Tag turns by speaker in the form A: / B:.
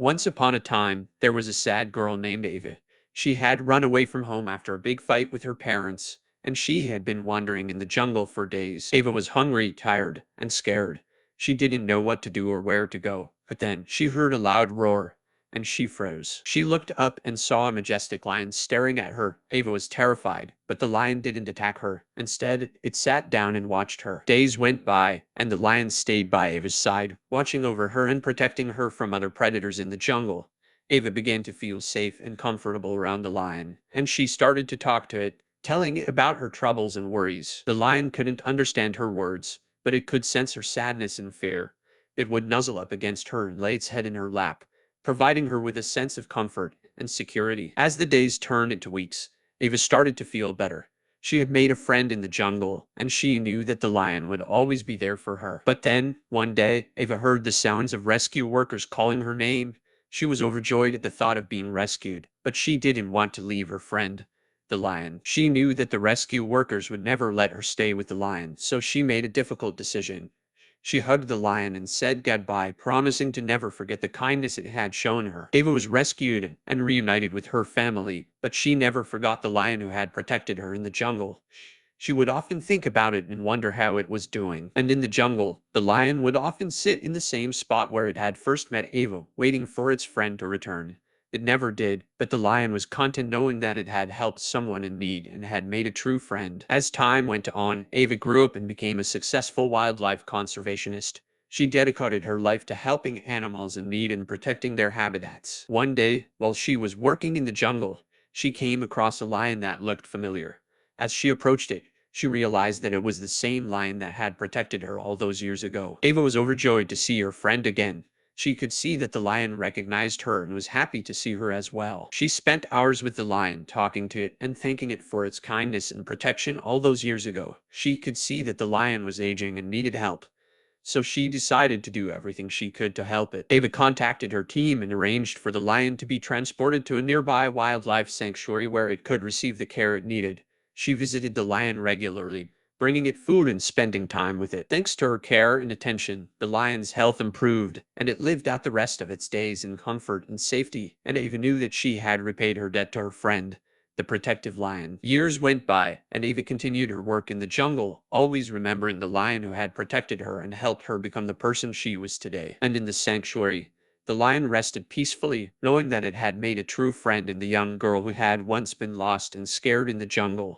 A: Once upon a time, there was a sad girl named Ava. She had run away from home after a big fight with her parents, and she had been wandering in the jungle for days. Ava was hungry, tired, and scared. She didn't know what to do or where to go. But then she heard a loud roar, and she froze. She looked up and saw a majestic lion staring at her. Ava was terrified, but the lion didn't attack her. Instead, it sat down and watched her. Days went by, and the lion stayed by Ava's side, watching over her and protecting her from other predators in the jungle. Ava began to feel safe and comfortable around the lion, and she started to talk to it, telling it about her troubles and worries. The lion couldn't understand her words, but it could sense her sadness and fear. It would nuzzle up against her and lay its head in her lap, providing her with a sense of comfort and security. As the days turned into weeks, Ava started to feel better. She had made a friend in the jungle, and she knew that the lion would always be there for her. But then, one day, Ava heard the sounds of rescue workers calling her name. She was overjoyed at the thought of being rescued, but she didn't want to leave her friend, the lion. She knew that the rescue workers would never let her stay with the lion, so she made a difficult decision. She hugged the lion and said goodbye, promising to never forget the kindness it had shown her. Ava was rescued and reunited with her family, but she never forgot the lion who had protected her in the jungle. She would often think about it and wonder how it was doing. And in the jungle, the lion would often sit in the same spot where it had first met Ava, waiting for its friend to return. It never did, but the lion was content knowing that it had helped someone in need and had made a true friend. As time went on, Ava grew up and became a successful wildlife conservationist. She dedicated her life to helping animals in need and protecting their habitats. One day, while she was working in the jungle, she came across a lion that looked familiar. As she approached it, she realized that it was the same lion that had protected her all those years ago. Ava was overjoyed to see her friend again. She could see that the lion recognized her and was happy to see her as well. She spent hours with the lion, talking to it and thanking it for its kindness and protection all those years ago. She could see that the lion was aging and needed help, so she decided to do everything she could to help it. Ava contacted her team and arranged for the lion to be transported to a nearby wildlife sanctuary where it could receive the care it needed. She visited the lion regularly, bringing it food and spending time with it. Thanks to her care and attention, the lion's health improved, and it lived out the rest of its days in comfort and safety. And Ava knew that she had repaid her debt to her friend, the protective lion. Years went by, and Ava continued her work in the jungle, always remembering the lion who had protected her and helped her become the person she was today. And in the sanctuary, the lion rested peacefully, knowing that it had made a true friend in the young girl who had once been lost and scared in the jungle.